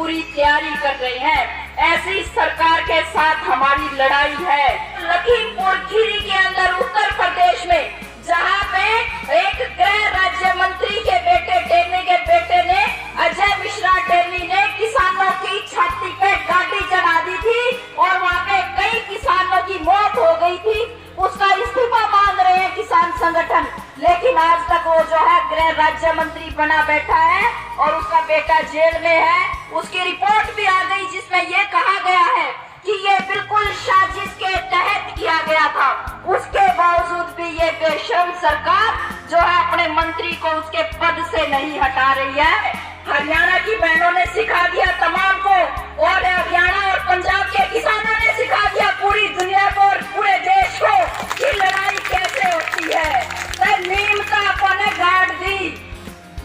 पूरी तैयारी कर रहे हैं। ऐसी सरकार के साथ हमारी लड़ाई है। लखीमपुर खीरी के अंदर उत्तर प्रदेश में जहां पे एक गृह राज्य मंत्री के बेटे ने अजय मिश्रा टेली ने किसानों की छाती पे गाड़ी चढ़ा दी थी और वहां पे कई किसानों की मौत हो गई थी। उसका इस्तीफा मांग रहे हैं किसान संगठन, लेकिन आज तक वो जो है गृह राज्य मंत्री बना बैठा है और उसका बेटा जेल में है। उसकी रिपोर्ट भी आ गई जिसमें ये कहा गया है कि ये बिल्कुल साजिश के तहत किया गया था। उसके बावजूद भी ये बेशर्म सरकार जो है अपने मंत्री को उसके पद से नहीं हटा रही है। हरियाणा की बहनों ने सिखा दिया तमाम को, और हरियाणा और पंजाब के किसानों ने सिखा दिया पूरी दुनिया को और पूरे देश को कि लड़ाई कैसे होती है। तो नीम का अपन ने गाड़ दी,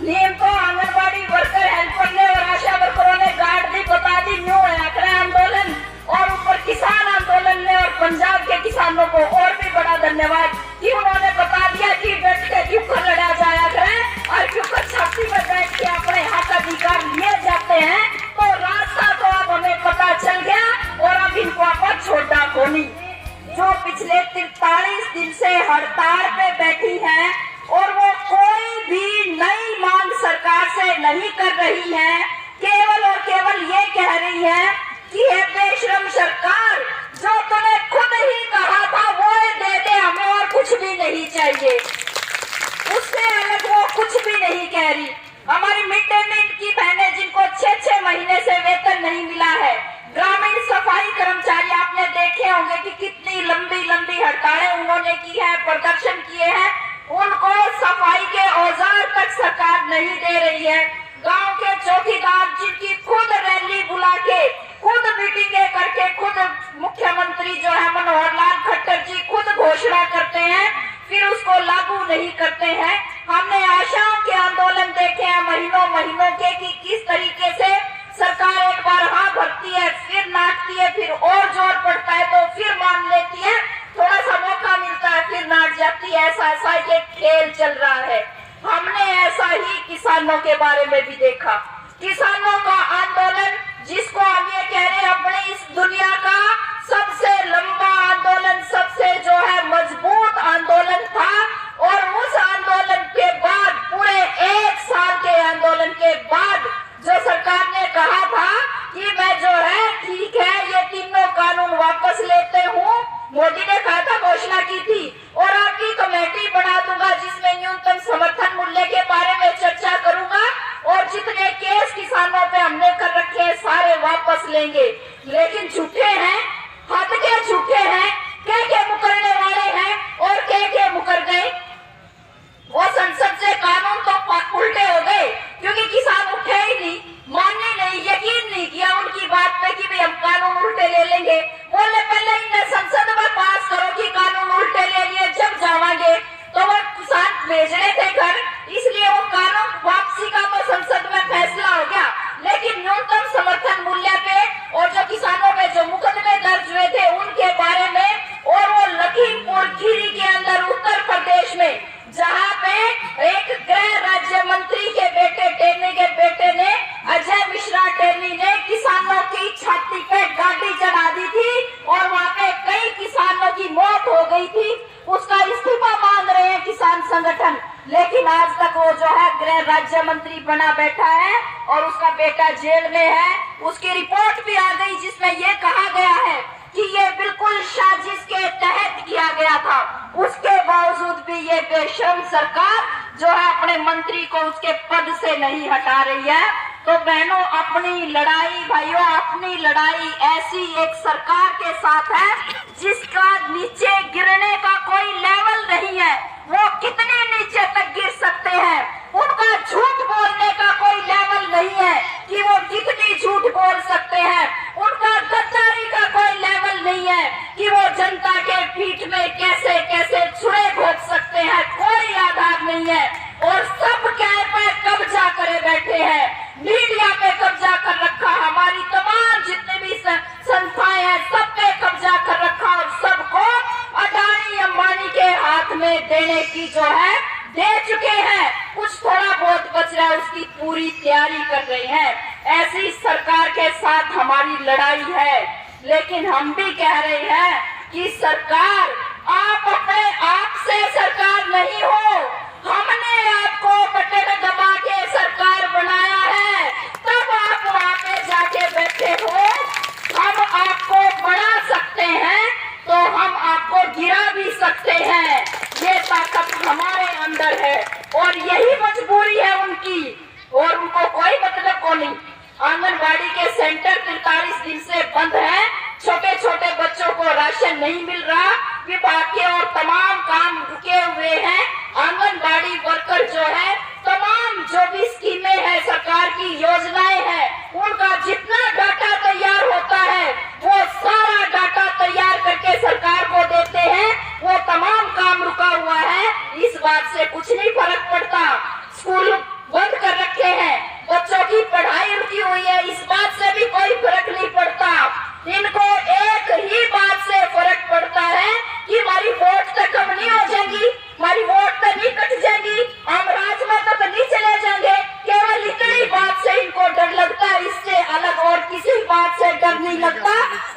नीम को आंगनबाड़ी वर्कर, हेल्पर ने और आशा वर्करों ने गाड़ दी, बता दी न्यू आंकड़ा आंदोलन, और ऊपर किसान आंदोलन ने और पंजाब के किसानों को और भी बड़ा धन्यवाद कि उन्होंने बता दिया कि डट के क्यों कर लड़ा जाया करे और क्यों कर छाती पर बैठ के अपने हाथाधिकार लिए जाते हैं। तो रास्ता तो अब हमें पता चल गया और अब इनको आप छोटा कोनी जो पिछले 43 दिन से हड़ताल पे बैठी हैं और वो कोई भी नई मांग सरकार से नहीं कर रही है, केवल और केवल ये कह रही है कि ये बेशरम सरकार जो तूने खुद ही कहा था वो दे दे, हमें और कुछ भी नहीं चाहिए। उससे अलग वो कुछ भी नहीं कह रही। हमारी मिड डे मील की बहनें जिनको 6-6 महीने से वेतन नहीं मिला है, ग्रामीण सफाई कर्मचारी आपने देखे होंगे कि कितनी लंबी लंबी हड़तालें उन्होंने की है, प्रदर्शन किए हैं, उनको सफाई के औजार तक सरकार नहीं दे रही है। गांव के चौकीदार जिनकी खुद रैली बुला के, खुद मीटिंगें करके, खुद मुख्यमंत्री जो है मनोहर लाल खट्टर जी खुद घोषणा करते हैं, फिर उसको लागू नहीं करते हैं। हमने आशाओं के आंदोलन देखे हैं महीनों के कि किस तरीके से सरकार एक बार हाँ भरती है, फिर नाटती है, फिर और जोर पड़ता है तो फिर मान लेती है, थोड़ा सा मौका मिलता है फिर नाट जाती है। ऐसा ये खेल चल रहा है। हमने ऐसा ही किसानों के बारे में भी देखा। किसानों का आंदोलन जिसको हम ये कह रहे हैं अपनी इस दुनिया का सबसे लंबा आंदोलन, सबसे जो है मजबूत आंदोलन था, और उस आंदोलन के बाद पूरे 1 साल के आंदोलन के बाद जो सरकार ने कहा था कि मैं जो है ठीक है ये तीनों कानून वापस लेते हूँ, मोदी ने कहा था, घोषणा की थी, और आपकी कमेटी बना दूंगा जिसमें न्यूनतम समर्थन मूल्य के बारे में चर्चा करूंगा और जितने केस किसानों पे हमने कर रखे हैं सारे वापस लेंगे। लेकिन झूठे हैं, हद के झूठे हैं, के मुकरने वाले हैं और के मुकर गए। वो संसद से कानून तो उल्टे हो गए क्योंकि किसान उठे ही नहीं, मानने नहीं, यकीन नहीं किया उनकी बात पे कि भाई हम कानून उल्टे ले लेंगे। बोले पहले इन्हें संसद में पास करो कि कानून उल्टे ले लिए, जब जावांगे तो वो किसान भेजने थे घर, इसलिए वो कानून वापसी का वो संसद में फैसला हो गया। लेकिन न्यूनतम समर्थन मूल्य पे और जो किसानों पे जो मुकदमे दर्ज हुए थे उनके बारे में, और वो लखीमपुर खीरी के अंदर उत्तर प्रदेश में जहां पे एक गृह राज्य मंत्री के बेटे ने अजय मिश्रा टेली ने किसानों की छाती पे गाड़ी चढ़ा दी थी और वहां पे कई किसानों की मौत हो गई थी। उसका इस्तीफा मांग रहे हैं किसान संगठन, लेकिन आज तक वो जो है गृह राज्य मंत्री बना बैठा है और उसका बेटा जेल में है। उसकी रिपोर्ट भी आ गई जिसमें ये कहा गया है कि ये बिल्कुल साजिश के तहत किया गया था। उसके बावजूद भी ये बेशर्म सरकार जो है अपने मंत्री को उसके पद से नहीं हटा रही है। तो बहनों, अपनी लड़ाई भाइयों, अपनी लड़ाई ऐसी एक सरकार के साथ है जिसका नीचे गिरने का कोई लेवल नहीं है। वो कितने नीचे तक गिर सकते हैं, उनका झूठ बोलने का कोई लेवल नहीं है कि वो कितनी झूठ बोल सकते हैं, उनका गद्दारी का कोई लेवल नहीं है कि वो जनता के पीठ में कैसे कैसे छुरे घोंप सकते हैं, कोई आधार नहीं है। और सब क्या पे कब्जा करे बैठे हैं, मीडिया पे कब्जा कर रखा, हमारी तमाम जितने भी संस्थाएं हैं सब पे कब्जा कर रखा और सबको अडानी अंबानी के हाथ में देने की जो है दे चुके हैं। कुछ थोड़ा बहुत बच रहा है, उसकी पूरी तैयारी कर रहे हैं। ऐसी सरकार के साथ हमारी लड़ाई है। लेकिन हम भी कह रहे हैं कि सरकार, आप अपने आप से सरकार नहीं हो, हमने आपको बटन दबा के सरकार बनाया है, तब आप वहां पे जाके बैठे हो। हम आपको बढ़ा सकते हैं तो हम आपको गिरा भी सकते हैं। ये ताकत हमारे अंदर है और यही मजबूरी है उनकी, और उनको कोई मतलब को नहीं। आंगनबाड़ी के सेंटर 43 दिन से बंद है, छोटे छोटे बच्चों को राशन नहीं मिल रहा, विभाग के और तमाम काम रुके हुए हैं। आंगनबाड़ी वर्कर जो है, तमाम जो भी स्कीमें हैं, सरकार की योजनाएं हैं, उनका जितना डाटा तैयार होता है वो सारा डाटा तैयार करके सरकार को देते हैं। वो तमाम काम रुका हुआ है, इस बात से कुछ नहीं फर्क पड़ता। स्कूल बंद कर रखे हैं, बच्चों की पढ़ाई रुकी हुई है, इस बात से भी कोई फर्क नहीं पड़ता। इनको एक ही बात से फर्क पड़ता है कि हमारी वोट तक कम नहीं हो जाएंगी, हमारी वोट तक नहीं कट जाएंगी, हम राज में तक नहीं चले जाएंगे। केवल इतनी बात से इनको डर लगता है, इससे अलग और किसी बात से डर नहीं लगता।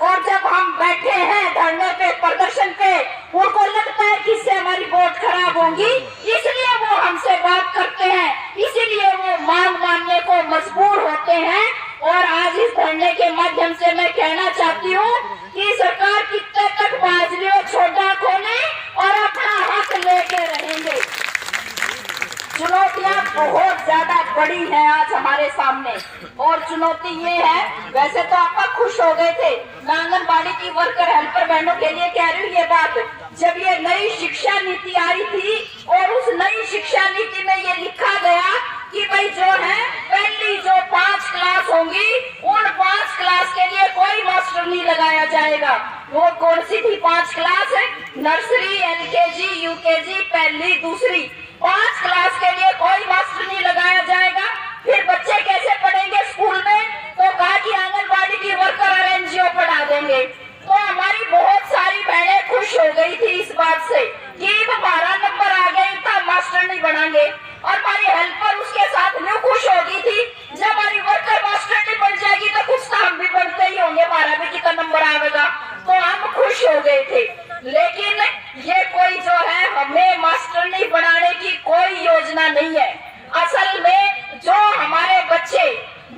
और जब हम बैठे हैं धरने पे, प्रदर्शन पे, उनको लगता है कि इससे हमारी वोट खराब होंगी, इसलिए वो हमसे बात करते हैं, इसीलिए वो मांग मानने को मजबूर होते हैं। और आज इस धरने के माध्यम से मैं कहना चाहती हूँ कि सरकार कितने तक बाजरियों छोटा खोले और अपना हक लेके रहेंगे। चुनौतियां बहुत ज्यादा बड़ी हैं आज हमारे सामने, और चुनौती ये है, वैसे तो आप खुश हो गए थे, मैं आंगनबाड़ी की वर्कर हेल्पर बहनों के लिए कह रही हूँ ये बात, जब ये नई शिक्षा नीति आई थी और उस नई शिक्षा नीति में ये लिखा गया कि भाई जो है पहली जो 5 क्लास होंगी, उन 5 क्लास के लिए कोई मास्टर नहीं लगाया जाएगा। वो कौन सी थी 5 क्लास है? नर्सरी, एलकेजी, यूकेजी, पहली, दूसरी, 5 क्लास के लिए कोई मास्टर नहीं लगाया जाएगा। फिर बच्चे कैसे पढ़ेंगे स्कूल में? तो कहा कि आंगनबाड़ी की वर्कर और एनजीओ पढ़ा देंगे। तो हमारी बहुत सारी बहनें खुश हो गई थी इस बात से कि हमारा नंबर आ गया था, मास्टर नहीं बनाएंगे। और हमारी हेल्पर उसके साथ न्यू खुश हो गई थी, जब हमारी वर्कर मास्टर नहीं बन जाएगी तो कुछ तो हम भी बनते ही होंगे, हमारा भी कितना नंबर आएगा, तो हम खुश हो गए थे। लेकिन ये कोई जो है, हमें मास्टर नहीं बनाने की कोई योजना नहीं है। असल में जो हमारे बच्चे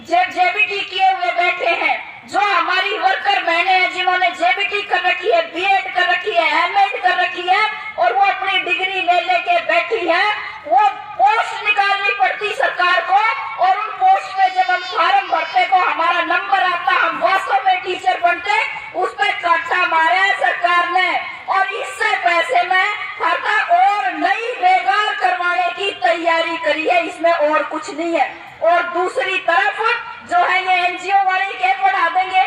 जेबीटी किए हुए बैठे हैं, जो हमारी वर्कर बहनें हैं जिन्होंने जेबीटी कर रखी है, बीएड कर रखी है, एमएड कर रखी है, और वो अपनी डिग्री ले लेके बैठी है, वो पोस्ट निकालनी पड़ती सरकार को, और उन पोस्ट में जब हम फॉर्म भरते को हमारा नंबर आता, हम वास्तव में टीचर बनते, उस पर काटा मारा है सरकार ने, और इससे पैसे में खाता और नई बेकार करवाने की तैयारी करी है, इसमें और कुछ नहीं है। और दूसरी तरफ जो है ये एनजीओ वाले क्या पढ़ा देंगे,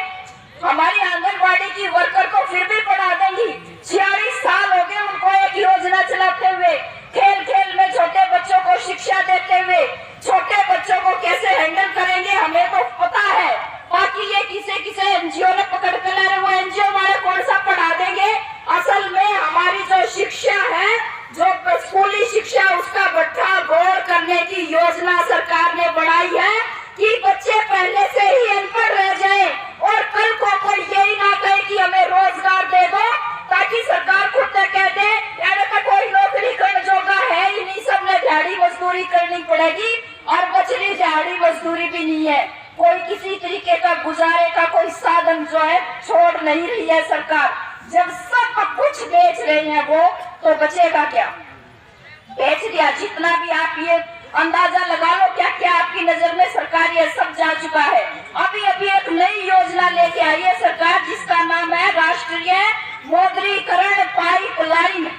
हमारी आंगनबाड़ी की वर्कर को फिर भी पढ़ा देंगी। 46 साल हो गए उनको एक योजना चलाते हुए, खेल खेल में छोटे बच्चों को शिक्षा देते हुए। छोटे बच्चों को कैसे हैंडल करेंगे हमें तो पता है, बाकी ये किसे एनजीओ ने पकड़ कर ला रहे, वो एनजीओ वाले कौन सा पढ़ा देंगे। असल में हमारी जो शिक्षा है, जो स्कूली शिक्षा, उसका गड्ढा गोड़ करने की योजना सरकार ने बनाई है कि बच्चे पहले से ही अनपढ़ रह जाएं और कल को कोई यही ना कहे कि हमें रोजगार दे दो, ताकि सरकार खुद कह दे यानी तो कोई नौकरी करने जोगा है ही नहीं, सबने दिहाड़ी मजदूरी करनी पड़ेगी, और बचनी दिहाड़ी मजदूरी भी नहीं है। कोई किसी तरीके का गुजारे का कोई साधन जो है छोड़ नहीं रही है सरकार। जब सब कुछ बेच रहे हैं वो, तो बचेगा क्या? बेच दिया जितना भी, आप ये अंदाजा लगा लो क्या क्या आपकी नजर में सरकार ये सब जा चुका है। अभी अभी एक नई योजना लेके आई है सरकार, जिसका नाम है राष्ट्रीय मोद्रीकरण पाइपलाइन।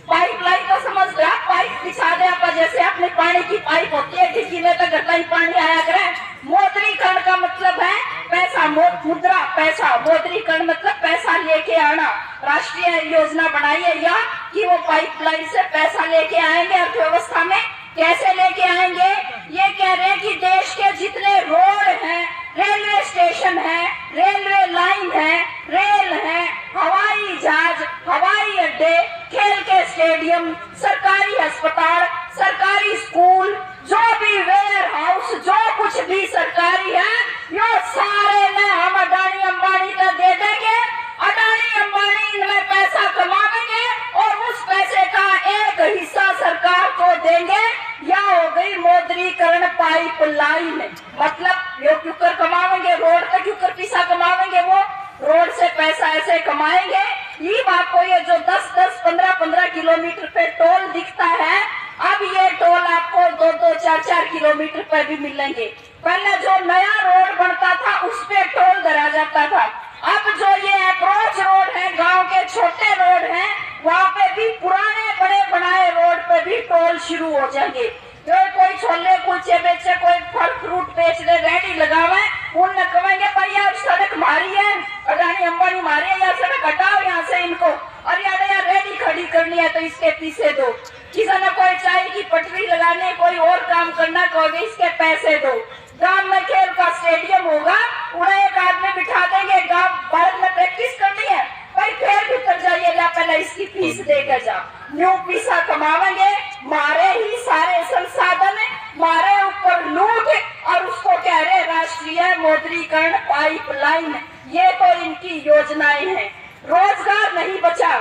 पाइपलाइन तो समझ गया, पाइप बिछा दे आप, जैसे अपने पानी की पाइप होती है, किसी में तो घर ही पानी आया करे। मोद्रीकरण का मतलब है पैसा, मुद्रा पैसा, मोद्रीकरण मतलब पैसा लेके आना। राष्ट्रीय योजना बनाई है यह कि वो पाइपलाइन से पैसा लेके आएंगे अर्थव्यवस्था में। कैसे लेके आएंगे? ये कह रहे हैं कि देश के जितने रोड हैं, रेलवे स्टेशन है, रेलवे लाइन है, रेल है, हवाई जहाज, हवाई अड्डे, खेल के स्टेडियम, सरकारी अस्पताल, सरकारी स्कूल, जो भी वेयर हाउस, जो कुछ भी सरकारी है, यो सारे में हम अडानी अंबानी को दे देंगे, अडानी अंबानी इनमें पैसा कमाएंगे और उस पैसे का एक हिस्सा सरकार को देंगे। या हो गई मौद्रीकरण पाइपलाइन, मतलब यो क्यों कमाएंगे, रोड पे क्यों पैसा कमाएंगे, वो रोड से पैसा ऐसे कमाएंगे। ये आपको ये जो 10-10, 15-15 किलोमीटर पे टोल दिखता है, अब ये टोल आपको 2-2, 4-4 किलोमीटर पे भी मिलेंगे। पहले जो नया रोड बनता था उस पे टोल धरा जाता था, अब जो ये अप्रोच रोड है, गांव के छोटे रोड हैं, वहाँ पे भी पुराने बड़े बनाए रोड पे भी टोल शुरू हो जाएंगे। जो कोई छोले कुलचे बेचे, कोई फल फ्रूट बेच रहे, रेडी लगावे, उन कहेंगे भाई यार सड़क मारी है, अडानी अंबानी मारी है, यार सड़क हटाओ यहाँ से इनको, और यार रेडी खड़ी करनी है तो इसके पीछे दो। किसी ने कोई चाय की पटरी लगाने, कोई और काम करना, कहोगे इसके पैसे दो। गांव में खेल का स्टेडियम होगा, उन्हें एक आदमी बिठा देंगे, गांव भारत में प्रैक्टिस करनी है भाई, फिर भीतर जाइए, पहले इसकी फीस देकर जा। न्यू पैसा कमाएंगे, मारे ही सारे संसाधन, मारे ऊपर लूट, और उसको कह रहे राष्ट्रीय मौद्रीकरण पाइपलाइन। ये तो इनकी योजनाएं हैं। रोजगार नहीं बचा,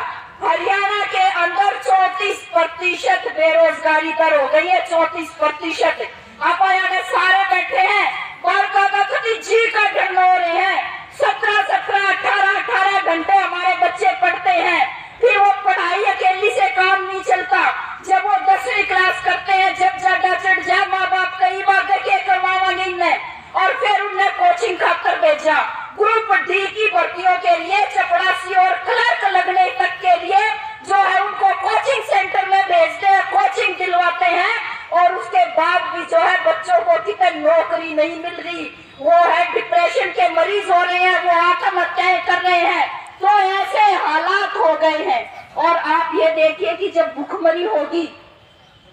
हरियाणा के अंदर 34% बेरोजगारी दर हो गई है, 34%। आप यहाँ सारे बैठे हैं, जी का ढंग हो रहे हैं, 17-17, 18-18 घंटे हमारे बच्चे पढ़ते हैं, फिर वो पढ़ाई अकेली से काम नहीं चलता। जब वो 10वीं क्लास करते हैं, जब ज्यादा चढ़ जाए, माँ बाप कई बार देखे करवाएंगे इन्हें, और फिर उन्हें कोचिंग खाकर भेजा ग्रुप डी की भर्तियों के लिए, चपरासी और क्लर्क लगने तक के लिए जो है उनको कोचिंग सेंटर में भेजते हैं, कोचिंग दिलवाते हैं, और उसके बाद भी जो है बच्चों को कितने नौकरी नहीं मिल रही, वो है डिप्रेशन के मरीज हो रहे हैं, वो आत्महत्याएं कर रहे हैं। तो ऐसे हालात हो गए हैं। और आप ये देखिए कि जब भूखमरी होगी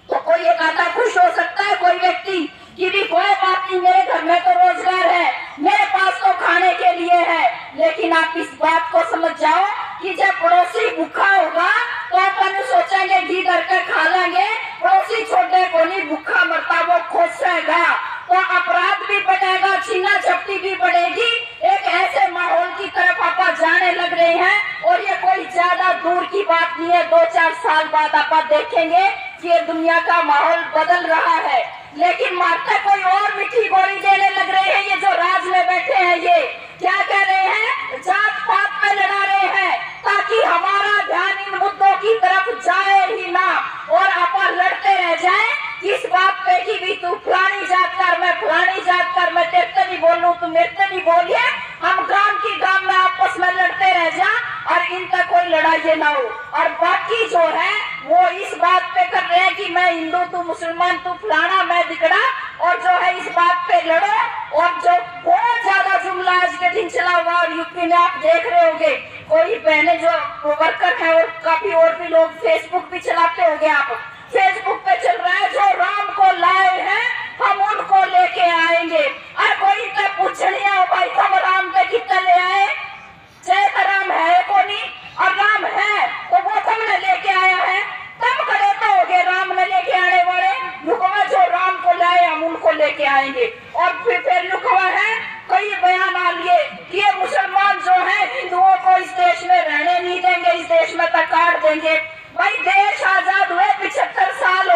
तो कोई एक आधा खुश हो सकता है, कोई व्यक्ति कि भी कोई बात नहीं, मेरे घर में तो रोजगार है, मेरे पास तो खाने के लिए है। लेकिन आप इस बात को समझ जाओ कि जब पड़ोसी भूखा होगा तो अपन सोचेंगे घी धर कर खा लेंगे, पड़ोसी छोटे को नहीं भूखा मरता, वो खुश रहेगा, तो अपराध भी बढ़ेगा, छीना झपटी भी बढ़ेगी। एक ऐसे माहौल की तरफ आप जाने लग रहे हैं, और ये कोई ज्यादा दूर की बात नहीं है, 2-4 साल बाद आप देखेंगे कि ये दुनिया का माहौल बदल रहा है। लेकिन मारते कोई और मीठी गोली देने लग रहे हैं। ये जो राज में बैठे हैं, ये क्या कह रहे हैं, जात पात में लड़ा रहे हैं, ताकि हमारा ध्यान इन मुद्दों की तरफ जाए ही ना, और आप लड़ते रह जाए इस बात पे कि भी तू फलानी जात कर, मैं फलानी जात कर, मैं तेरे से नहीं बोलूं, तू मेरे से नहीं बोलिए, हम गांव की गांव में आपस में लड़ते रह जा, और इन तक कोई लड़ाई ना हो। और बाकी जो है वो इस बात पे कर रहे हैं कि मैं हिंदू, तू मुसलमान, तू फलाना, मैं दिखड़ा, और जो है इस बात पे लड़ो। और जो बहुत ज्यादा जुमला आज के दिन चला हुआ, और यूपी में आप देख रहे होंगे, कोई बहने जो वर्कर है और काफी और भी लोग फेसबुक भी चलाते होंगे, आप फेसबुक पे चल रहा है, जो राम को लाए हैं हम उनको लेके आएंगे। और कोई तो पूछनिया हो भाई, तुम राम पे कितना ले आए, जय राम है को नहीं, और राम है तो वो तुमने लेके आया है, तुम खड़े तो हो गए राम ने लेके आने वाले, लुकवा जो राम को लाए हम उनको लेके आएंगे। और फिर लुकवा है, कई बयान आ लिए कि ये मुसलमान जो है हिंदुओं को इस देश में रहने नहीं देंगे, इस देश में तक काट देंगे। भाई देश आजाद हुए 75 साल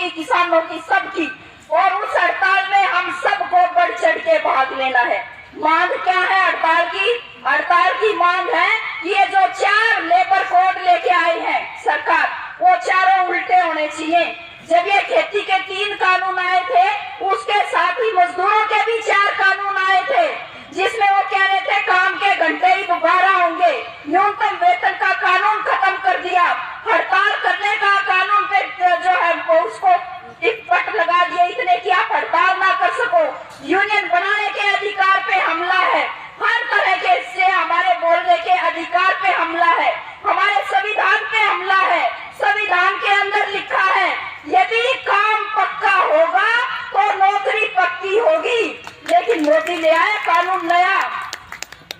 की, किसानों की, सबकी। और उस हड़ताल में हम सबको बढ़ चढ़ के भाग लेना है। मांग क्या है हड़ताल की? हड़ताल की मांग है कि ये जो 4 लेबर कोड लेके आए हैं सरकार, वो चारों उल्टे होने चाहिए। जब ये खेती के 3 कानून आए थे, उसके साथ ही मजदूरों के भी 4 कानून आए थे, जिसमें वो कह रहे थे काम के घंटे ही 12 होंगे, न्यूनतम वेतन का कानून खत्म कर दिया, हड़ताल करने का कानून पे जो है वो उसको टिकट लगा दिया इतने कि आप हड़ताल ना कर सको, यूनियन बनाने के अधिकार पे हमला है, हर तरह के से हमारे बोलने के अधिकार पे हमला है, हमारे संविधान पे हमला है। संविधान के अंदर लिखा है यदि काम पक्का होगा तो नौकरी पक्की होगी, लेकिन मोदी ले आया कानून नया।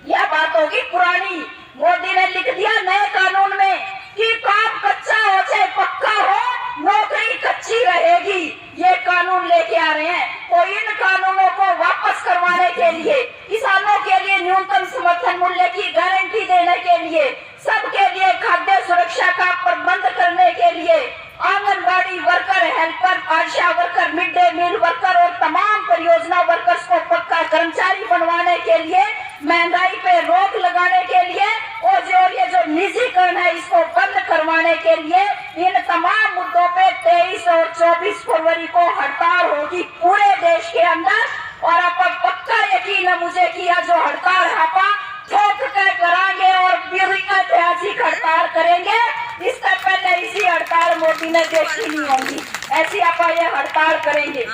यह बात होगी पुरानी। मोदी ने लिख दिया नए कानून में कि काम कच्चा हो चाहे पक्का हो, नौकरी कच्ची रहेगी। ये कानून लेके आ रहे हैं। तो इन कानूनों को वापस करवाने के लिए, किसानों के लिए न्यूनतम समर्थन मूल्य की गारंटी देने के लिए, सबके लिए खाद्य सुरक्षा का प्रबंध करने के लिए, anganwadi worker, helper, ASHA worker, mid day meal worker और तमाम परियोजना वर्कर्स को पक्का कर्मचारी बनवाने के लिए, महंगाई पे रोक लगाने के लिए और ये जो निजीकरण है इसको बंद करवाने के लिए, इन तमाम मुद्दों पे 23 और 24 फरवरी को हड़ताल होगी पूरे देश के अंदर। और आप पक्का यकीन है मुझे कि यह जो हड़ताल आपा ठोक कर कराएंगे और ऐतिहासिक हड़ताल करेंगे। इससे पहले इसी हड़ताल मोदी ने देखी नहीं होगी, ऐसी आप ये हड़ताल करेंगे।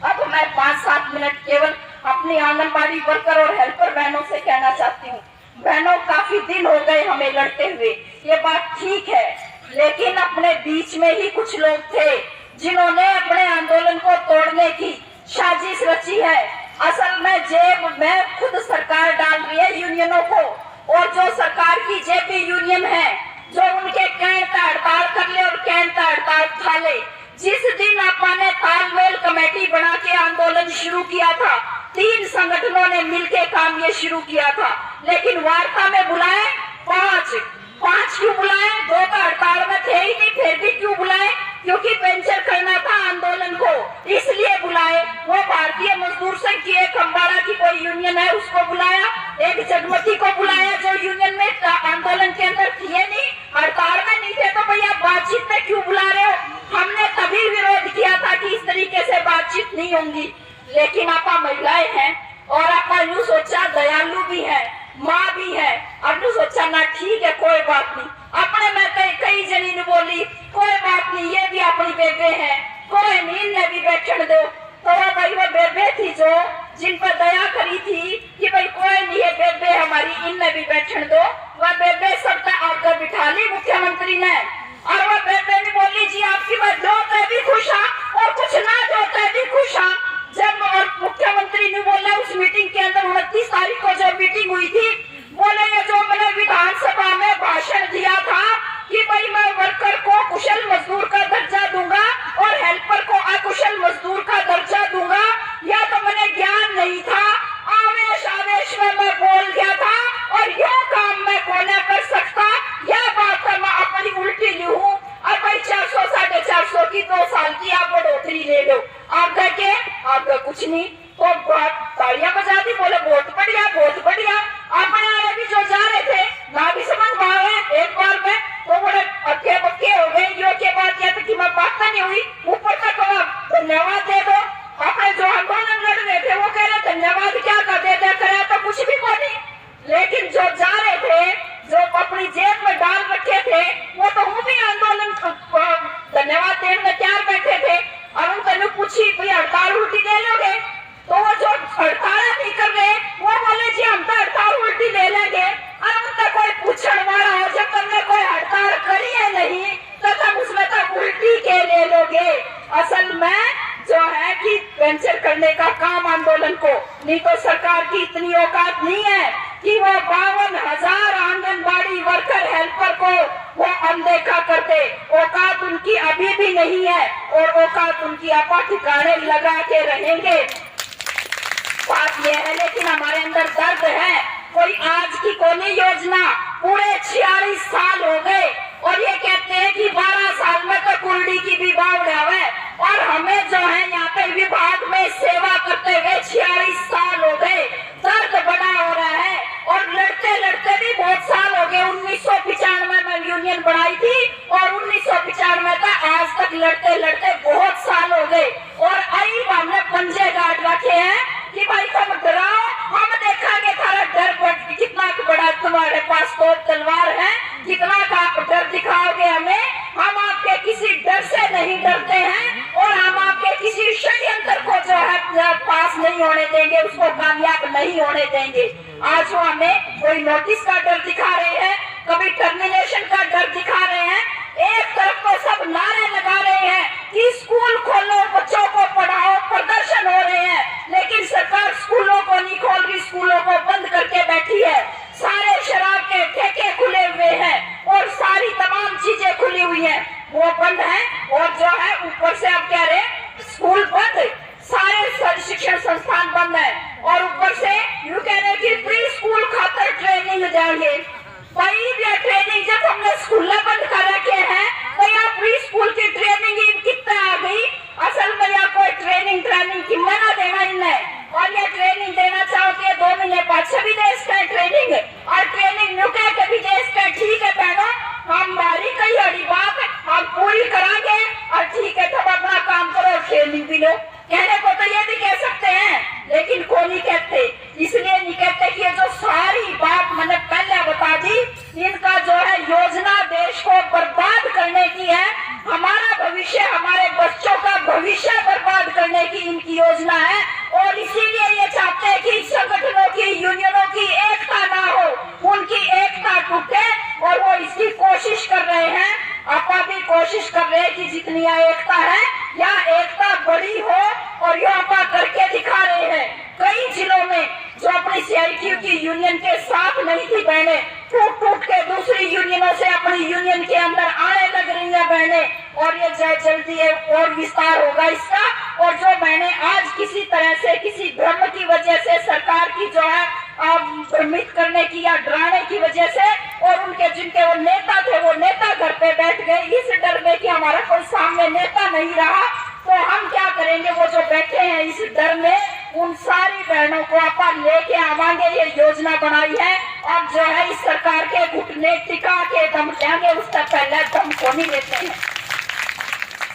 अब मैं 5-7 मिनट केवल अपनी आंगनबाड़ी वर्कर और हेल्पर बहनों से कहना चाहती हूँ। बहनों, काफी दिन हो गए हमें लड़ते हुए, ये बात ठीक है, लेकिन अपने बीच में ही कुछ लोग थे जिन्होंने अपने आंदोलन को तोड़ने की साजिश रची है। असल में जेब में खुद सरकार डाल रही है यूनियनों को, और जो सरकार की जेबी यूनियन है जो उनके कहने का हड़ताल कर ले और कहने का हड़ताल उठा ले। जिस दिन आपने तालमेल कमेटी बना के आंदोलन शुरू किया था, 3 संगठनों ने मिलकर काम ये शुरू किया था, लेकिन वार्ता में बुलाए 5 क्यों बुलाए? 2 का हड़ताल में थे ही नहीं, फिर भी क्यों बुलाए? क्योंकि पेंशन करना था आंदोलन को, इसलिए बुलाए। वो भारतीय मजदूर संघ की एक अम्बाड़ा की कोई यूनियन है उसको बुलाया, एक जगमती को बुलाया जो यूनियन में आंदोलन के अंदर थे नहीं, हड़ताल में नहीं थे, तो भैया बातचीत में क्यों बुला रहे हो? हमने तभी विरोध किया था कि इस तरीके से बातचीत नहीं होंगी। लेकिन आप महिलाएं हैं और आपने यूँ सोचा दयालु भी है, माँ भी है, आपने सोचा ना ठीक है कोई बात नहीं। अपने में कई जनी ने बोली कोई बात नहीं, ये भी अपनी बेबे है, कोई नहीं इन्हें भी बैठने दो। तो भाई वो बेबे थी जो जिन पर दया करी थी कि भाई कोई नहीं है बेबे हमारी, इन्हें भी बैठने दो, वह बेबे सबका आगे बिठा ली मुख्यमंत्री ने। और वह बेबे ने बोली जी आपकी बात जो भी खुश है और कुछ ना जो भी खुश है। जब मुख्यमंत्री ने बोला उस मीटिंग के अंदर 29 तारीख को जो मीटिंग हुई थी, बोले ये जो मैंने विधानसभा में भाषण दिया था कि भाई मैं वर्कर को कुशल मजदूर का दर्जा दूंगा और हेल्पर को अकुशल मजदूर का दर्जा दूंगा, या तो मैंने ज्ञान नहीं था, आवेश में मैं बोल गया था और यह काम मैं कोने कर सकता, यह बात मैं अपनी उल्टी ली हूँ। अब भाई 400 450 की 2 साल की आप बढ़ोतरी ले लो, आपका कुछ नहीं, तो तालियां बजा दी, बोले बहुत बढ़िया बहुत बढ़िया। अपने वाले भी जो जा रहे थे ना भी समझ में आ गए एक बार में, तो बोले अक्के बक्के हो गए। यो के बाद यह कि मैं बात नहीं हुई, ऊपर तक धन्यवाद दे दो। अपने जो आंदोलन लड़ रहे थे वो कह रहे धन्यवाद क्या कर दे करे तो कुछ भी को नहीं, लेकिन जो जा रहे थे जो अपनी जेब में डाल रखे थे वो तो वो भी आंदोलन धन्यवाद देने में तैयार बैठे थे। और उनसे पूछी भाई हड़ताल उल्टी ले लोगे, तो वो जो हड़ताल नहीं कर रहे वो बोले जी हम तो हड़ताल उल्टी ले लेंगे। और उनका कोई पूछने वाला हो जब तुमने कोई हड़ताल करी है नहीं तो तुम उसमें तो उल्टी के ले लोगे। असल में जो है कि पेंशन करने का काम आंदोलन को, नहीं तो सरकार की इतनी औकात नहीं है कि वो 52,000 आंगनबाड़ी वर्कर हेल्पर को वो अनदेखा करते। औकात उनकी अभी भी नहीं है और औकात उनकी आपा ठिकाने लगा के रहेंगे। बात यह है लेकिन हमारे अंदर दर्द है, कोई आज की कोई योजना पूरे 46 साल हो गए और ये कहते हैं कि 12 साल में तो कुंडी की भी बावड़ है। और हमें जो है यहाँ पे विभाग में सेवा करते हुए 46 साल हो गए। दर्द बड़ा हो रहा है और लड़ते लड़ते भी बहुत साल हो गए। 1995 में यूनियन बनाई थी और 1995 तक आज तक लड़ते लड़ते बहुत साल हो गए। और आई हमने पंजे गाड़ रखे हैं कि भाई तुम डराओ, हम देखेंगे थारा डर कितना बड़ा तुम्हारे पास तो तलवार है, कितना का आप डर दिखाओगे हमें। हम आपके किसी डर से नहीं डरते हैं और हम आपके किसी षड्यंत्र को जो है पास नहीं होने देंगे, उसको कामयाब नहीं होने देंगे। आज वो हमें कोई नोटिस का डर दिखा रहे हैं, कभी टर्मिनेशन का डर दिखा रहे हैं। एक तरफ तो सब नारे लगा रहे हैं कि स्कूल खोलो, बच्चों को पढ़ाओ, प्रदर्शन हो रहे हैं, लेकिन सरकार स्कूलों को नहीं खोल रही, स्कूलों को बंद करके बैठी है। सारे शराब के ठेके खुले हुए हैं और सारी तमाम चीजें खुली हुई हैं, वो बंद है। और जो है ऊपर से आप कह रहे स्कूल बंद, सारे शिक्षण संस्थान बंद है और ऊपर से यूँ कह रहे कि प्री स्कूल खातर ट्रेनिंग जाएंगे। भाई ये ट्रेनिंग जब हमने स्कूल बंद कर रखे हैं तो यहाँ प्री स्कूल की ट्रेनिंग कितना आ गई। असल में यहाँ कोई ट्रेनिंग की मना देना इन्हें, और ये ट्रेनिंग देना चाहते हैं 2 महीने बाद सभी देश का ट्रेनिंग और ट्रेनिंग नुके के भी देश का। ठीक है बहनों, हमारी कई बड़ी बात हम पूरी कराएंगे और ठीक है तब अपना काम करो और ट्रेनिंग भी लो। कहने को तो ये भी कह सकते हैं, लेकिन को नहीं कहते। इसलिए नहीं कहते कि ये जो सारी बात मैंने पहले बता दी, इनका जो है योजना देश को बर्बाद करने की है। हमारा भविष्य, हमारे बच्चों का भविष्य बर्बाद करने की इनकी योजना है। और इसीलिए ये चाहते हैं कि संगठनों की, यूनियनों की एकता ना हो, उनकी एकता टूटे और वो इसकी कोशिश कर रहे हैं। आपा भी कोशिश कर रहे हैं कि जितनी एकता है या एकता बड़ी हो और ये आपा करके दिखा रहे हैं। कई जिलों में जो अपनी CITU की यूनियन के साथ नहीं थी बहने, टूट टूट के दूसरी यूनियनों से अपनी यूनियन के अंदर आने लग रही है बहने। और ये जल्दी है और विस्तार होगा इसका। और जो बहने आज किसी तरह से, किसी भ्रम की वजह से, सरकार की जो है भ्रमित करने की या डराने की वजह से, और उनके जिनके वो नेता थे वो नेता घर पे बैठ गए इस डर में कि हमारा कोई सामने नेता नहीं रहा, तो हम क्या करेंगे। वो जो बैठे हैं इस डर में, उन सारी बहनों को अपन लेके आवांगे। ये योजना बनाई है। अब जो है इस सरकार के घुटने टिका के दम लेंगे, उसका पहले दम को नहीं लेते हैं।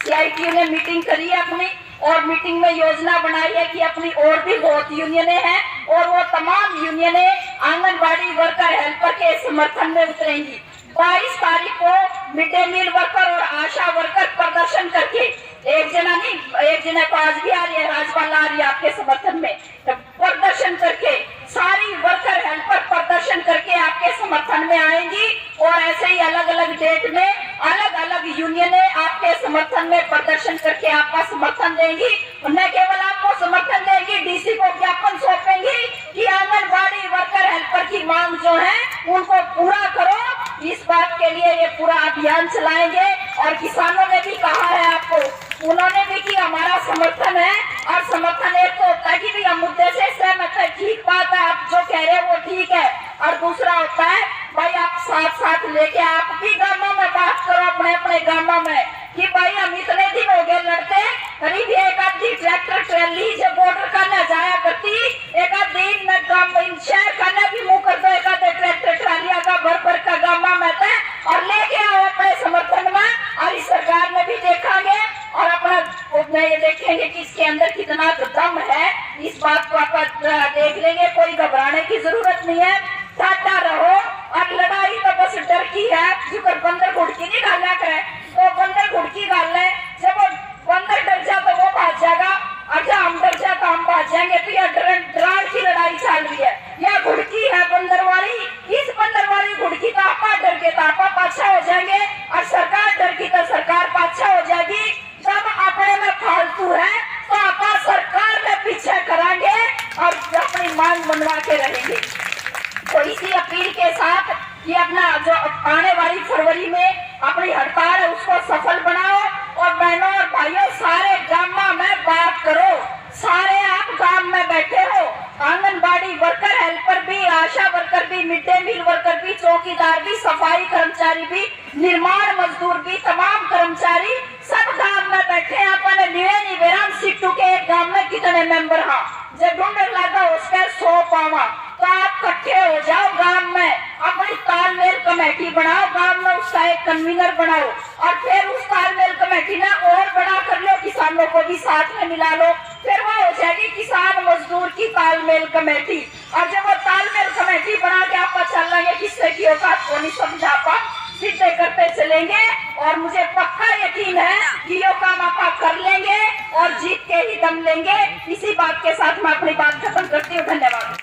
CITU ने मीटिंग करी है अपनी और मीटिंग में योजना बनाई है कि अपनी और भी बहुत यूनियनें हैं और वो तमाम यूनियनें आंगनबाड़ी वर्कर, हेल्पर के समर्थन में उतरेंगी। 22 तारीख को मिड डे मील वर्कर और आशा वर्कर प्रदर्शन करके, एक जना नहीं, एक जना को आज भी आ रही है, राजपाल आ रही है आपके समर्थन में, तो प्रदर्शन करके सारी वर्कर हेल्पर प्रदर्शन करके आपके समर्थन में आएंगी। और ऐसे ही अलग अलग डेट में अलग अलग यूनियनें आपके समर्थन में प्रदर्शन करके आपका समर्थन देंगी। न केवल आपको समर्थन देंगी, DC को ज्ञापन सौंपेंगी कि आंगनबाड़ी वर्कर हेल्पर की मांग जो है उनको पूरा करो। इस बात के लिए ये पूरा अभियान चलाएंगे। और किसानों ने भी कहा है आपको, उन्होंने भी कि हमारा समर्थन है। और समर्थन एक तो होता है कि भी हम मुद्दे से सहमत है, ठीक बात है, आप जो कह रहे हैं वो ठीक है। और दूसरा होता है भाई आप साथ साथ लेके आप भी गांवों में बात करो, अपने अपने गांवों में, कि भाई हम इतने दिन हो गए लड़ते, करीब एक आधी ट्रैक्टर ट्रैली जब बॉर्डर करने जाया करती, एक आधी शहर करने भी मुंह कर दो, एक आधे ट्रैक्टर ट्रालिया का भर का गांव में था और लेके आओ अपने समर्थन में। और इस सरकार ने भी देखेंगे और अपना ये देखेंगे कि इसके अंदर कितना दम है। इस बात को आप देख लेंगे, कोई घबराने की जरूरत नहीं है, साटा रहो। और लड़ाई तो बस डर की है, जो बंदर घुड़की नहीं गाला करे तो बंदर घुड़की गाल है, जब वो बंदर डर जा तो वो भाग जाएगा, और जब हम डर जा तो हम भाग जाएंगे। तो यह डराड़ की लड़ाई चल रही है, यह घुड़की है बंदर वाली। इस बंदर वाली घुड़की तो आपा डर के तो आपा पाछा हो जाएंगे और सरकार डर की तो सरकार पाछा हो जाएगी। जब अपने में फालतू है तो आपा सरकार में पीछे कराएंगे और अपनी मांग मनवा के रहेंगे। तो इसी अपील के साथ कि अपना जो आने वाली फरवरी में अपनी हड़ताल है उसको सफल बनाओ। और बहनों और भाइयों, सारे गांव में बात करो, सारे आप गांव में बैठे हो, आंगनबाड़ी वर्कर हेल्पर भी, आशा वर्कर वर्कर भी, मिड डे मील वर्कर भी, चौकीदार भी, सफाई कर्मचारी भी, निर्माण मजदूर भी, तमाम कर्मचारी सब गांव में बैठे हैं। अपन लिवेनी बेराम सिट्टू के एक गांव में कितने मेंबर हाँ जब ढूंढने लगा उसके 100 पावा। तो आप इकट्ठे हो जाओ गांव में, अपनी तालमेल कमेटी बनाओ, गांव में उसका एक कन्वीनर बनाओ और फिर उस तालमेल कमेटी ने और बड़ा कर लो, किसानों को भी साथ में मिला लो, फिर वो हो जाएगी किसान मजदूर की तालमेल कमेटी। और जब वो तालमेल कमेटी बना के आप चल लेंगे, किससे की औकात को नहीं समझा पा, सीधे करते चलेंगे और मुझे पक्का यकीन है कि ये काम आप कर लेंगे और जीत के ही दम लेंगे। इसी बात के साथ मैं अपनी बात खत्म करती हूँ। धन्यवाद।